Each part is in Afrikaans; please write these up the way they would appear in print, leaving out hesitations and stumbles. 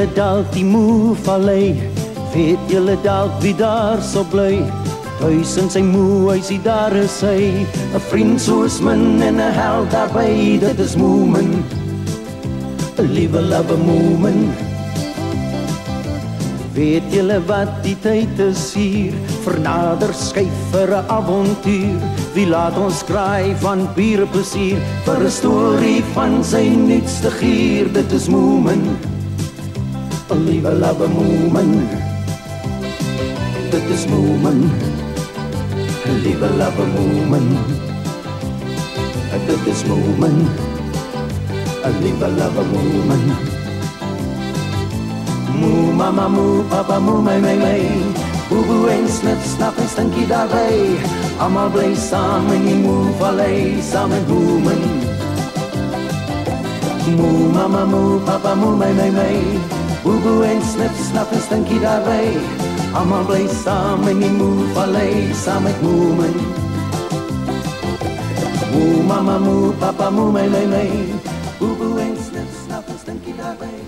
julle dalk die Moe-vallei? Weet julle dalk wie daar so bly? Thuis in sy moe-huisie, daar is hy. 'n vriend soos min en 'n held daarby. Dit is Moeman, 'n liewe love Moeman. Weet julle wat die tyd is hier? Vernader skyf vir 'n avontuur. Wie laat ons kraai van pure plesier? Vir 'n storie van sy nuutste gier. Dit is Moeman, 'n liewe love Moeman. Dit is Moeman, 'n liewe love Moeman. Dit is Moeman, 'n liewe love Moeman. Moe mama, moe papa, moe my. Boeboe en snip, snap en stinkie daarbij. Allemaal bly saam in die Moe-vallei, saam met Moeman. Moe mama, moe papa, moe my. Boeboe en snip, snap en stinkie daarbij. Allemaal bly saam in die Moe-vallei, saam met Moeman. Moe mama, moe papa, moe my. Boeboe en snip, snap en stinkie daarbij.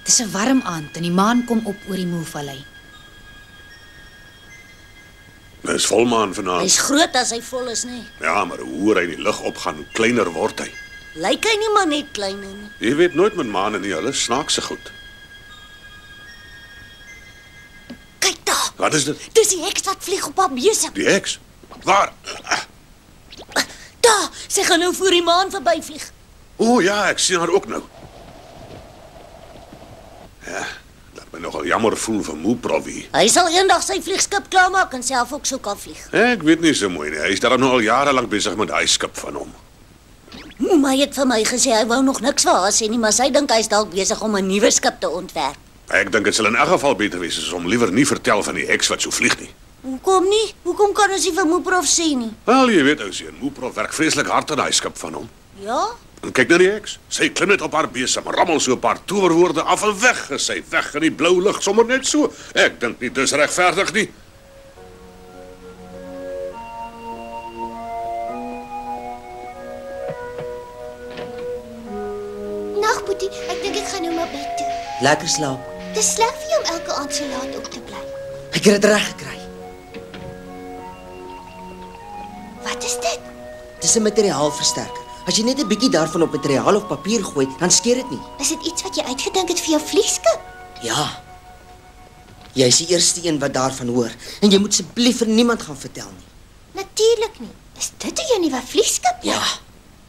Dis 'n warm aand en die maan kom op oor die Moe-vallei. Dis volmaan vanaand. Hy's groot as hy vol is, nee. Ja, maar hoe hoor hy die lig opgaan, hoe kleiner word hy. Lyk hy nie maar net kleiner nie. Jy weet nooit met maane nie, hulle snaakse goed. Kyk daar. Wat is dit? Dis die heks wat vlieg op haar besem. Die heks? Waar? Daar, sy gaan nou voor die maan verbyvlieg. O ja, ek sien haar ook nou. Ja, laat my nogal jammer voel vir Moe-Prowie. Hy sal eendag sy vliegskip klaarmaak en self ook so kan vlieg. Ek weet nie so mooi nie, hy is daar nou al jare lank besig met daai skip van hom. Maar hy het vir my gesê hy wou nog niks vir haar sê nie, maar sy dink hy's dalk besig om 'n nuwe skip te ontwerp. Ek dink dit sal in elk geval beter wees as om liewer nie vertel van die heks wat so vlieg nie. Hoekom nie? Hoekom kan ons nie vir Moe-Prof sê nie? Wel, jy weet ou seun, Moe-Prof werk vreeslik hard aan daai skip van hom. Ja? En kyk na die heks. Sy klim net op haar besem, rammel so 'n paar towerwoorde af en weg is sy, weg in die blou lug sommer net so. Ek dink nie dis regverdig nie. Nag, Boetie, ek dink ek gaan nou maar bed toe. Lekker slaap. Dis sleg vir jou om elke aand so laat op te bly. Ek het dit reg gekry. Wat is dit? Dis 'n materiaalversterker. As jy net 'n bietjie daarvan op materiaal of papier gooi, dan skeer dit nie. Is dit iets wat jy uitgedink het vir jou vliegskip? Ja. Jy is die eerste een wat daarvan hoor en jy moet asseblief vir niemand gaan vertel nie. Natuurlik nie. Is dit 'n jou nuwe vliegskip? Ja.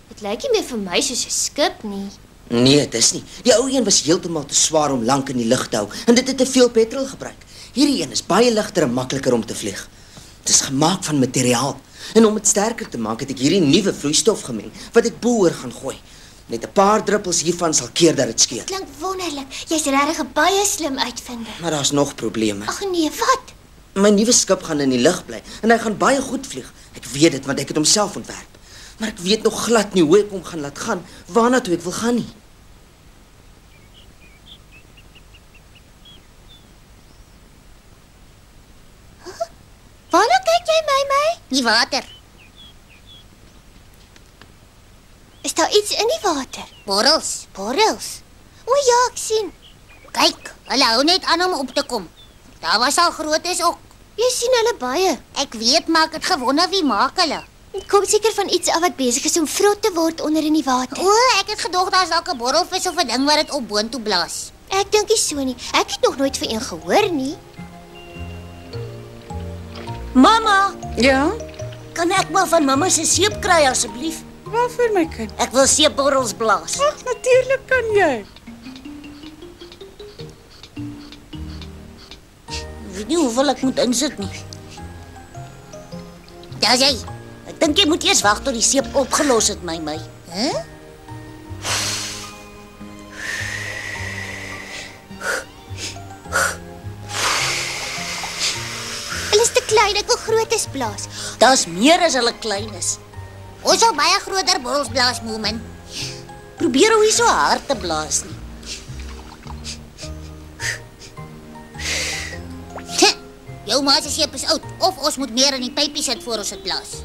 Dit lyk nie meer vir my soos 'n skip nie. Nee, dis nie. Die ou een was heeltemal te swaar om lank in die lug te hou en dit het te veel petrol gebruik. Hierdie een is baie ligter en makliker om te vlieg. Dit is gemaak van materiaal. En om dit sterker te maak, het ek hierdie nuwe vloeistof gemeng wat ek bo-oor gaan gooi. Net 'n paar druppels hiervan sal keer dat dit skeer. Klink wonderlik. Jy's regtig 'n baie slim uitvinder. Maar daar's nog probleme. Ag nee, wat? My nuwe skip gaan in die lug bly en hy gaan baie goed vlieg. Ek weet dit want ek het hom self ontwerp. Maar ek weet nog glad nie hoe ek hom gaan laat gaan waarna toe ek wil gaan nie. Waarna kyk jy my? Die water. Is daar iets in die water? Borrels. Borrels. O ja, ek sien. Kyk, hulle hou net aan om op te kom. Daar was al grootes ook. Jy sien hulle baie. Ek weet, maar ek het gewonder wie maak hulle. Dit kom seker van iets af wat besig is om vrot te word onder in die water. O, ek het gedog daar's dalk 'n borrelvis of 'n ding wat dit op boontoe blaas. Ek dink nie so nie. Ek het nog nooit van een gehoor nie. Mamma, Ja? kan ek maar van mamma se seep kry asseblief? Waarvoor my kind? Ek wil seepborrels blaas. Ag, natuurlik kan jy. Ek weet nie hoeveel ek moet insit nie. Daar jy. Ek dink jy moet eers wag tot die seep opgelos het, my. Hè? Hulle is te klein, ek wil grootes blaas. Daar's meer as hulle klein is. Ons sal baie groter borrels blaas, Moeman. Probeer hoe nie so hard te blaas nie. Jou ma se seep is oud of ons moet meer in die pypie sit voor ons dit blaas.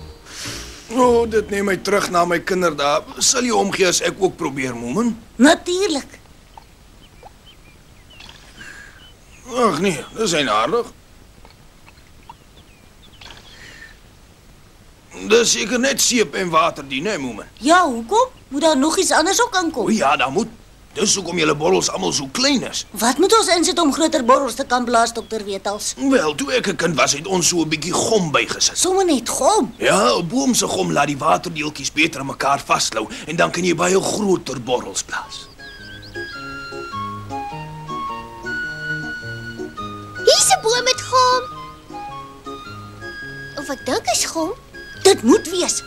Dit neem my terug na my kinderdae. Sal jy omgee as ek ook probeer, Moemen? Natuurlik. Ag nee, dis eienaardig. Dis seker net seep en water die, nee, Moemen. Ja, hoekom? Moet daar nog iets anders ook O aankom? ja, dan moet. Dis hoekom julle borrels almal so klein is. Wat moet ons insit om groter borrels te kan blaas, dokter Wetals? Wel, toe ek 'n kind was, het ons so 'n bietjie gom bygesit. Sommige net gom. Ja, 'n boom se gom laat die waterdeeltjies beter aan mekaar vasklou en dan kan jy baie groter borrels blaas. Hier's 'n boom met gom. Of ek dink is gom. Dit moet wees.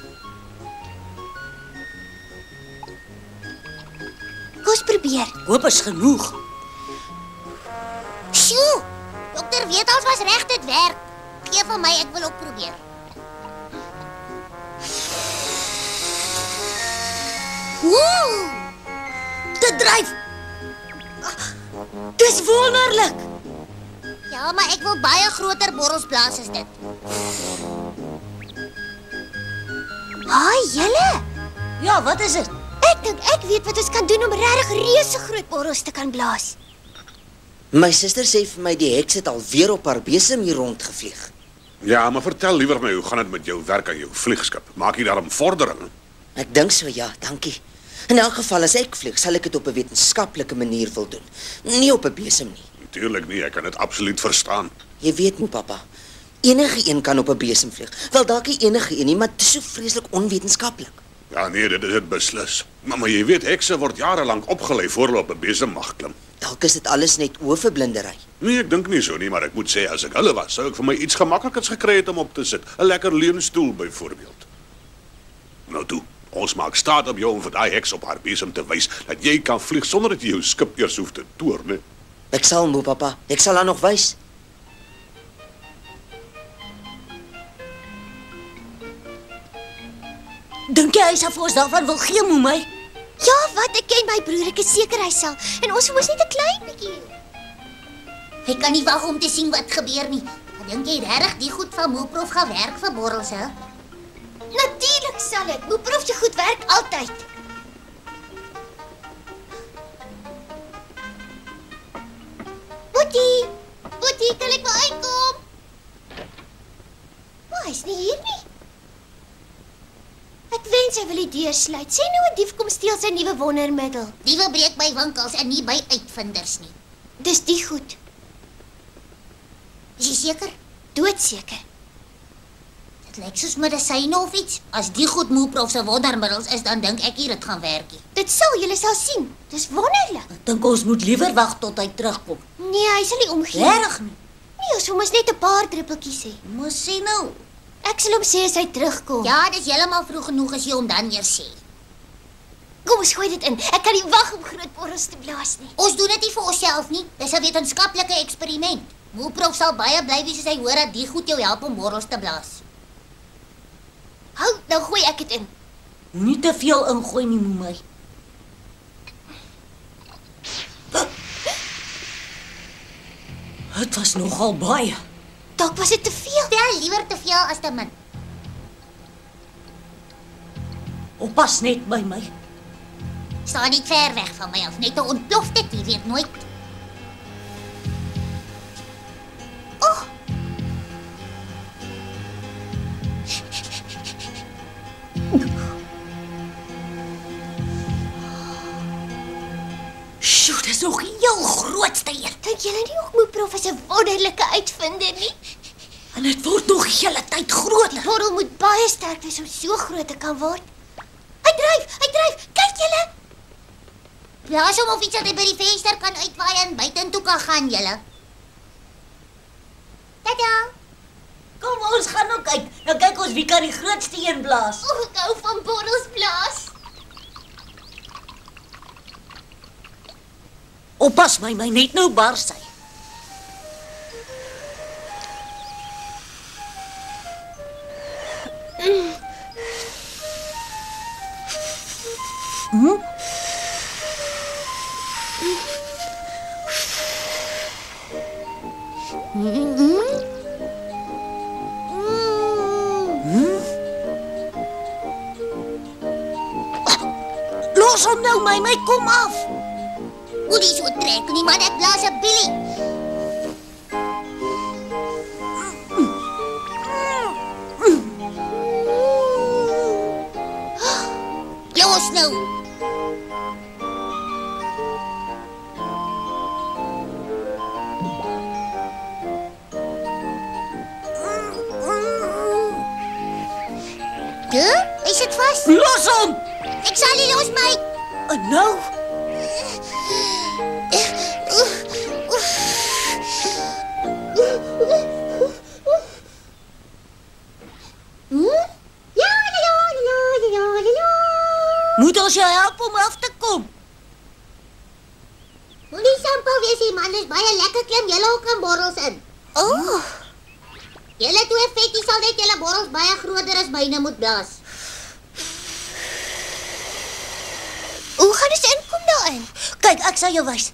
Kom ons probeer. Hoop is genoeg. Sjoe! Dokter Wetals was reg, dit werk. Gee van my, ek wil ook probeer. Woe! Dit dryf. Dis wonderlik. Ja, maar ek wil baie groter borrels blaas as dit. Haai, julle! Ja, wat is dit? Ek dink ek weet wat ons kan doen om regtig reuse groot borrels te kan blaas. My suster sê vir my die heks het alweer op haar besem hier rondgevlieg. Ja, maar vertel liewer my, hoe gaan dit met jou werk aan jou vliegskip? Maak jy daarom vordering? Ek dink so, ja, dankie. In elk geval as ek vlieg, sal ek dit op 'n wetenskaplike manier wil doen. Nie op 'n besem nie. Natuurlik nie, ek kan dit absoluut verstaan. Jy weet nie, pappa. Enige een kan op 'n besem vlieg. Wel dalk nie enige een nie, maar dit is so vreeslik onwetenskaplik. Ja nee, dit is dit beslis. Maar jy weet, hekse word jare lank opgelei voor hulle op 'n besem mag klim. Dalk is dit alles net oorverblindery. Nee, ek dink nie so nie, maar ek moet sê, as ek hulle was, sou ek vir my iets gemaklikers gekry het om op te sit. 'n Lekker leunstoel byvoorbeeld. Nou toe, ons maak staat op jou om vir daai heks op haar besem te wys dat jy kan vlieg sonder dat jy jou skip eers hoef te toer, né? Ek sal moe, pappa. Ek sal haar nog wys. Dink jy hy sal vir ons daarvan wil gee, Moemey? Ja, wat? Ek ken my broer, ek is seker hy sal. En ons moes net 'n klein bietjie. Ek kan nie wag om te sien wat gebeur nie. Ek dink jy regtig die goed van Moeprof gaan werk vir borrels, hè? Natuurlik sal dit. Moeprof se goed werk altyd. Boetie, kan ek maar uitkom? Maar hy's nie hier nie. Ek wens hy wil die deur sluit. Sê nou 'n dief kom steel sy nuwe wondermiddel. Diewe breek by winkels en nie by uitvinders nie. Dis die goed. Is jy seker? Doodseker. Dit lyk soos medisyne of iets. As die goed Moeprof se wondermiddels is, dan dink ek hier dit gaan werk. Dit sal julle sal sien. Dis wonderlik. Ek dink ons moet liewer wag tot hy terugkom. Nee, hy sal nie omgee. Regtig nie. Nee, ons moet net 'n paar druppeltjies hê. Moes sê nou. Ek sal hom sê as hy terugkom. Ja, dis heeltemal vroeg genoeg as jy hom dan eers sê. Kom ons gooi dit in. Ek kan nie wag om groot borrels te blaas nie. Ons doen dit nie vir onsself nie. Dis 'n wetenskaplike eksperiment. Moeprof sal baie bly wees as hy hoor dat die goed jou help om borrels te blaas. Hou, nou gooi ek dit in. Moenie te veel ingooi nie, Moemey. Dit was nogal baie. Dalk was dit te veel. Tel liewer te veel as te min. Oppas net by my. Staan nie ver weg van my af, net 'n ontplof dit, jy weet nooit. Oh. Sjoe, dis nog die heel grootste een. Dink julle nie ook Moeprof is 'n wonderlike uitvinder nie? En dit word nog die hele tyd groter. Die borrel moet baie sterk wees om so groot te kan word. Hy dryf. Kyk julle. Blaas hom of iets dat hy by die venster kan uitwaai en buitentoe kan gaan, julle. Tada! Kom, ons gaan nou kyk. Nou kyk ons wie kan die grootste een blaas. O, ek hou van borrels blaas. Oppas my net nou bars hy. Los hom nou, my kom af. Moenie so trek nie, man, ek blaas 'n billie. Los nou. Hy sit vas. Los hom. Ek sal nie los my. En nou? Moet ons jou help om af te kom? Moenie sampel wees hier, man, dis baie lekker klim julle ook in borrels in. Oh, Julle twee vetjies sal net julle borrels baie groter as myne moet blaas. hoe gaan ons inkom daarin? Kyk, ek sal jou wys.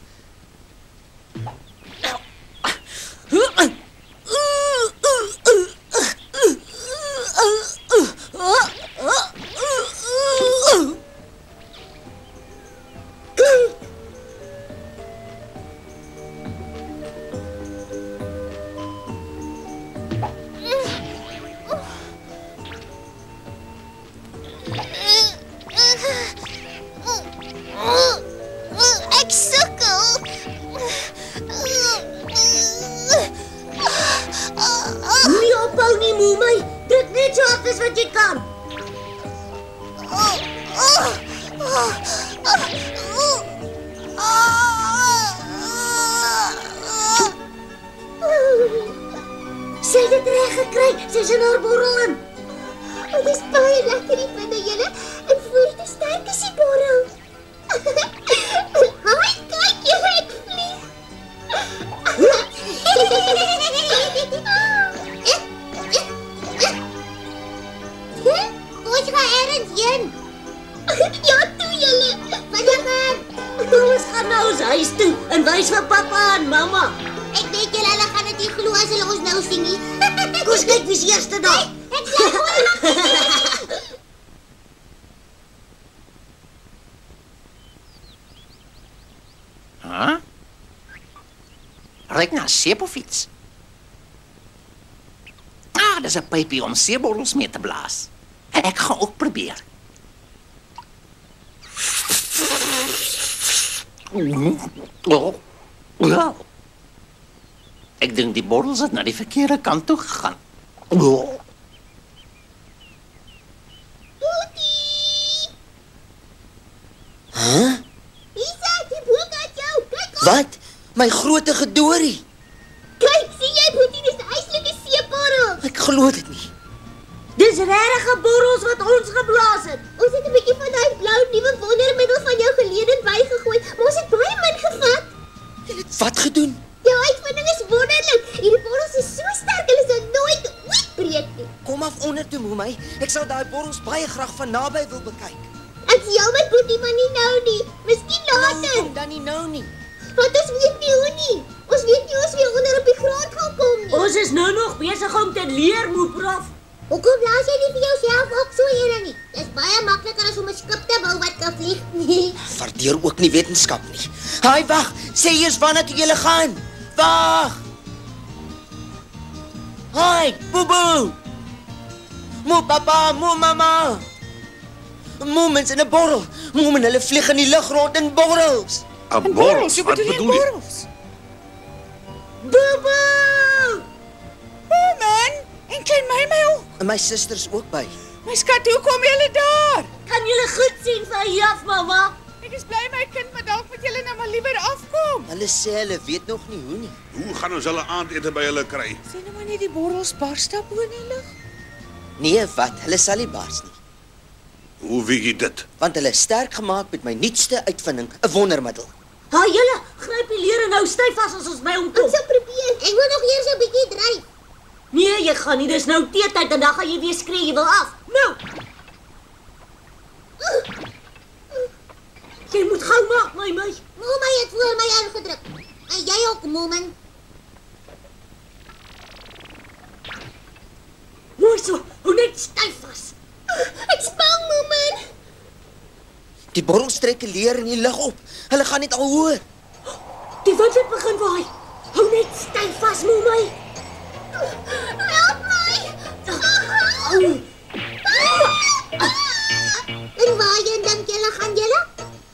Ek sukkel. Nie ophou nie, moe my. Dit net so hard as wat jy kan. Sy het dit reg gekry. Sy's in haar borrel in. Dit is baie lekker hier binne julle. En voel te sterk is die borrel. Haai, kyk jy, ek vlieg. Ons gaan ergens heen. Ja, toe julle. Wanneer? Ons gaan na ons huis toe en wys vir pappa en mamma. Ek weet julle hulle gaan dit nie glo as hulle ons nou sien nie. Kom ons kyk wie's eerste daar. Ek bly voor. Huh? Ryk na seep of iets? Ah, dis 'n pypie om seeborrels mee te blaas. Ek gaan ook probeer. Oh. Ja. Ek dink die borrels het na die verkeerde kant toe gegaan. Oh. Isa, die boek uit jou. Kyk op. Wat? My groote gedorie. Kyk, sien jy Boetie, dis 'n eislike seeborrel. Ek glo dit nie. Dis regte borrels wat ons geblaas het. Ons het 'n bietjie van daai blou nuwe wondermiddel van jou gelede bygegooi, maar ons het baie min gevat. Jy het wat gedoen? Jou uitvinding is wonderlik. Hierdie borrels is so sterk, hulle sal nooit ooit breek nie. Kom af onder toe, moe my. Ek sal daai borrels baie graag van naby wil bekyk. Ek sien jou met Boetie, maar nie nou nie. Miskien later. Kom dan nie nou nie. Want ons weet nie hoe nie. Ons weet nie ons weer onder op die grond gaan kom nie. Ons is nou nog besig om te leer, moe prof. Hoekom blaas jy nie vir jouself ook so ene nie? Dis baie makliker as om 'n skip te bou wat kan vlieg nie. Waardeer ook nie wetenskap nie. Haai, wag. Sê eers wanneer toe jy gaan. Wag. Haai, boeboe. Moe papa, moe mama. Moments in 'n borrel. Moe, hulle vlieg in die lug rond in borrels. 'n borrels, wat bedoel jy? Boeboe! Man, en klein my ook. En my susters ook by. My skat, hoe kom julle daar? Kan julle goed sien van hier af, mamma? Ek is bly my kind, maar dalk moet julle nou maar liewer afkom. Hulle sê hulle weet nog nie hoe nie. Hoe gaan ons hulle aandete by hulle kry? Sien nou maar net die borrels bars daar bo in die lug. Nee, wat? Hulle sal nie bars nie. Hoe weet jy dit? Want hulle is sterk gemaak met my nuutste uitvinding, 'n wondermiddel. Haai julle, gryp die leer en hou styf vas as ons by hom kom. Ek sal probeer. Ek wil nog eers 'n bietjie dryf. Nee, jy gaan nie, dis nou teetyd en dan gaan jy weer skree jy wil af. Nou. Jy moet gou maak, my. Moema het voor my aangedruk. En jy ook, Moomin. Mooi so, hou net styf vas. Ek's bang, Moomin. Die borrels trek 'n leer in die lug op. Hulle gaan net al hoor. Die wind het begin waai. Hou net styf vas, Momai. Help my! En waarheen dink julle gaan julle?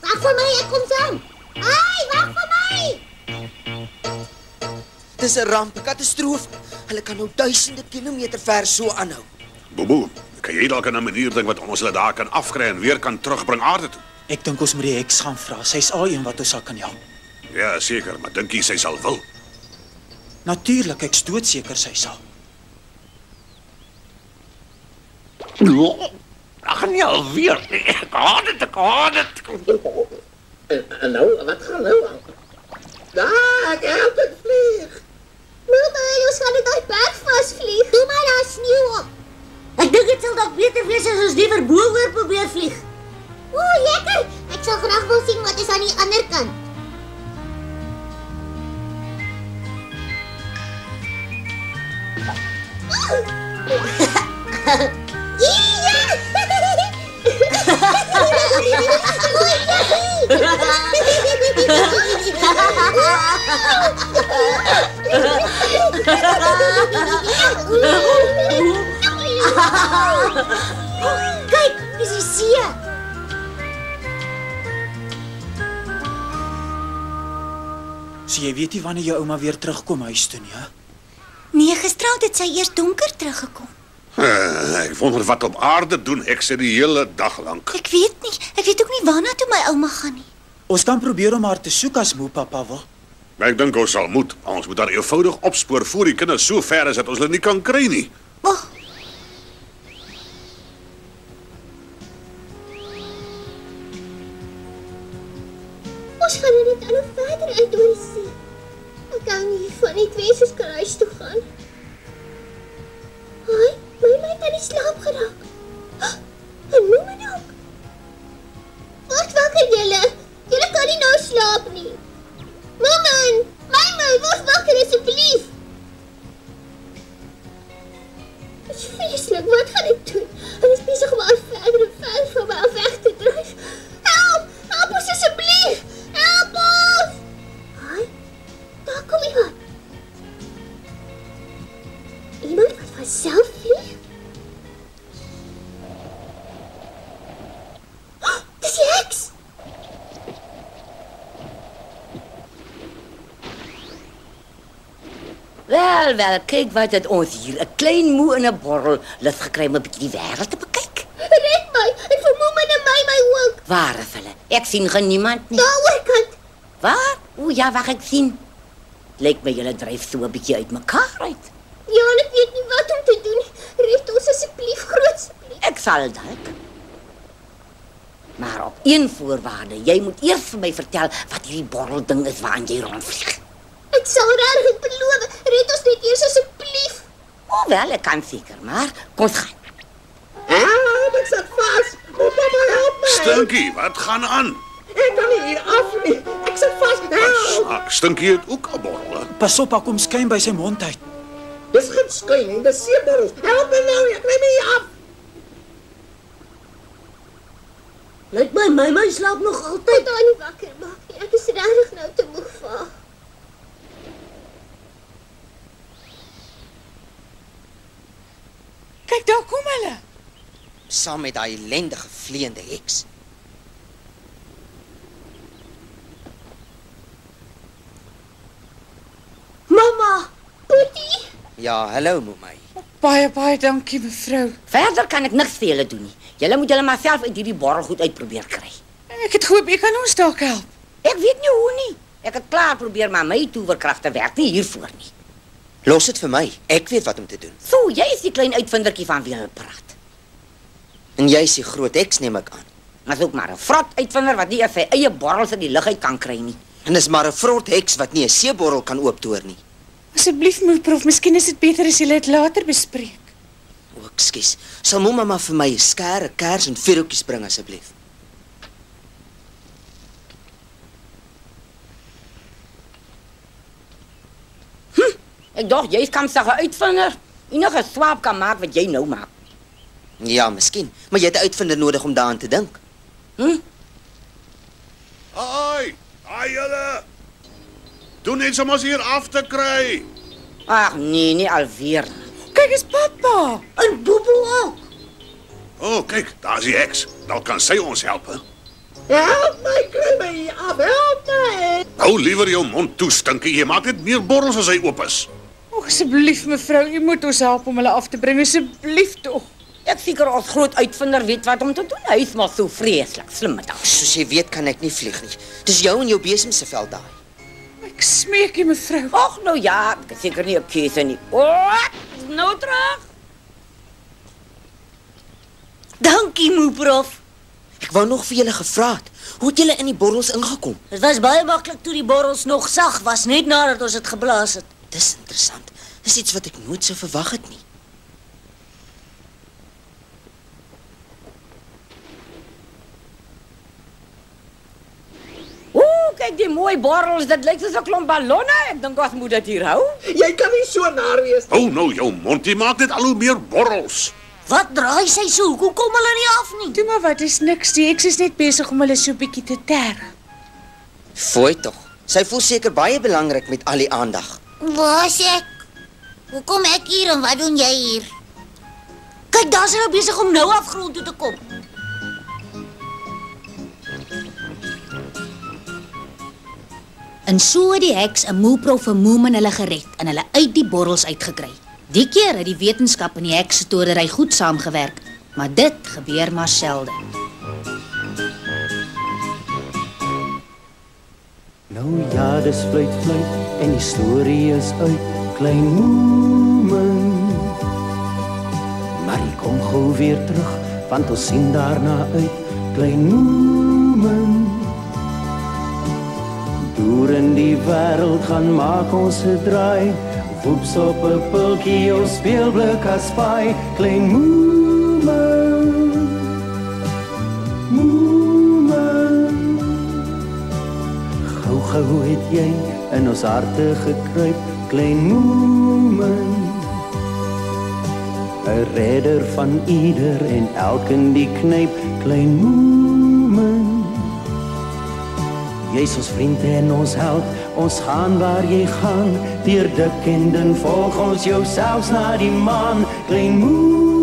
Wag vir my, ek kom saam. Ai, wag vir my! Dis 'n ramp, 'n katastrofe. Hulle kan nou duisende kilometer ver so aanhou. Bobo, kan jy dalk aan 'n manier dink wat ons hulle daar kan afkry en weer kan terugbring aarde toe? Ek dink ons moet die heks gaan vra. Sy's al een wat ons sal kan help. Ja, seker, maar dink jy sy sal wil? Natuurlik, ek's doodseker sy sal. Ag nee, alweer. Ek haat dit. En nou, wat gaan nou aan? Daar, ek help dit vlieg. Momai, ons gaan dit uit berg vasvlieg. Doe maar daar sneeu op. Ek dink dit sal dalk beter wees as ons liewer bo-oor probeer vlieg. O, lekker. Ek sal graag wil sien wat is aan die ander kant. Kyk, dis die see. So jy weet nie wanneer jou ouma weer terugkom huis toe nie, hè? Nee, gisterand het sy eers donker teruggekom. Ek wonder wat op aarde doen hekse die hele dag lank. Ek weet nie. Ek weet ook nie waarna toe my ouma gaan nie. Ons kan probeer om haar te soek as moe papa wil. Ek dink ons sal moet. Ons moet haar eenvoudig opspoor voor die kinders so ver is dat ons hulle nie kan kry nie. Oh. Ons gaan net al verder uit oor die see. Ek kan nie van die twee se kruis toe gaan. Hoi, my het aan die slaap geraak. En Momai ook. Word wakker julle. Julle kan nie nou slaap nie. Momai, word wakker asseblief. Dit is vreeslik, wat gaan ek doen? Hulle is besig om haar verder en verder van my af weg te dryf. Help ons asseblief. Help ons! Hoi, daar kom iemand. Iemand wat vanself vlieg? Oh, dis die heks! Wel, kyk wat het ons hier. 'n Klein moe in 'n borrel lig gekry om 'n bietjie die wêreld te bekyk. Red my, en vir Momai en my ook. Waar is hulle? Ek sien geen niemand nie. Daar oorkant. Waar? O ja, wag, ek sien. Lyk my julle dryf so 'n bietjie uitmekaar uit. Ja, en ek weet nie wat om te doen. Red ons asseblief, grootseblief. Ek sal dalk. Maar op een voorwaarde. Jy moet eers vir my vertel wat hierdie borrel ding is waaraan jy rondvlieg. Ek sal regtig beloof. Red ons net eers asseblief. O wel, ek kan seker, maar kom ons gaan. Help, ek sit vas. Momai, help my. Stinkie, wat gaan aan? Ek kan nie hier af nie. Ek sit vas. Help. Sak, Stinkie het ook 'n borrel. Hè? Pas op, haar kom skyn by sy mond uit. Dis geen skyn nie, dis seeborrels. Help my nou, ek kry my hier af. Lyk my slaap nog altyd. Daar nie wakker maak nie. Ek is regtig nou te moeg vir haar. Kyk, daar kom hulle. Saam met daai ellendige vleiende heks. Mamma, Boetie. Ja, hallo Momai. Baie dankie, mevrou. Verder kan ek niks vir julle doen nie. Julle moet julle maar self uit hierdie borrel goed uitprobeer kry. Ek het gehoop jy kan ons dalk help. Ek weet nie hoe nie. Ek het klaar probeer, maar my towerkragte werk nie hiervoor nie. Los dit vir my. Ek weet wat om te doen. So, jy is die klein uitvindertjie van wie hulle praat. En jy is die groot heks, neem ek aan. Maar is ook maar 'n vrot uitvinder wat nie eers sy eie borrels in die lug uit kan kry nie. En is maar 'n vrot heks wat nie 'n seeborrel kan ooptoer nie. Asseblief, mevrou, miskien is dit beter as julle dit later bespreek. O, ekskuus. Sal Momma maar vir my 'n skêr, 'n kers en vuurhoutjies bring asseblief? Ek dog jy kan sê 'n uitvinder. Enige swaap kan maak wat jy nou maak. Ja, miskien, maar jy het 'n uitvinder nodig om daaraan te dink. Haai julle. Doen net om ons hier af te kry. Ag nee, nie alweer. Kyk, is pappa. En Bobo ook. O, kyk, daar's die heks. Dan kan sy ons help, hè? Help my, kry my hier af, help my. Hou liewer jou mond toe, Stinkie. Jy maak net meer borrels as hy oop is. O, asseblief mevrou, u moet ons help om hulle af te bring, asseblief tog. Ek seker ons groot uitvinder weet wat om te doen. Hy is maar so vreeslik slim met ons. Soos jy weet kan ek nie vlieg nie. Dis jou en jou besem se veld daai. Ek smeek u mevrou. Ag nou ja, ek is seker nie 'n keuse nie. O, nou terug. Dankie, Moeprof. Ek wou nog vir julle gevra het. Hoe het julle in die borrels ingekom? Dit was baie maklik toe die borrels nog sag was, net nadat ons dit geblaas het. Dis interessant. Dis iets wat ek nooit sou verwag het nie. Kyk die mooi borrels, dit lyk soos 'n klomp ballonne. Ek dink ons moet dit hier hou. Jy kan nie so naar wees. Hou nou jou mond, jy maak net al hoe meer borrels. Wat draai sy so? Hoe kom hulle nie af nie? Toe maar wat, is niks. Die heks is net besig om hulle so bietjie te terg. Fooi tog. Sy voel seker baie belangrik met al die aandag. Waar is ek? Hoekom ek hier en wat doen jy hier? Kyk, daar is hulle besig om nou af grond toe te kom. En so het die heks 'n Moeprof en Moomin hulle gered en hulle uit die borrels uitgekry. Die keer het die wetenskap en die heksetodery goed saamgewerk, maar dit gebeur maar selde. Nou ja, dis fluit en die storie is uit, klein Moomin. Maar hy kom gou weer terug, want ons sien daarna uit, klein Moomin. Deur in die wêreld gaan maak ons 'n draai, voeps op 'n pultjie of speelblik as paai, klein Moomin. Moomin. Gou het jy in ons harte gekruip, klein Moomin. 'n redder van ieder en elkeen die knyp, klein Moomin. Jy is ons vriend en ons held, ons gaan waar jy gaan, deur dik en dun volg ons jou selfs na die maan, klein Moomin.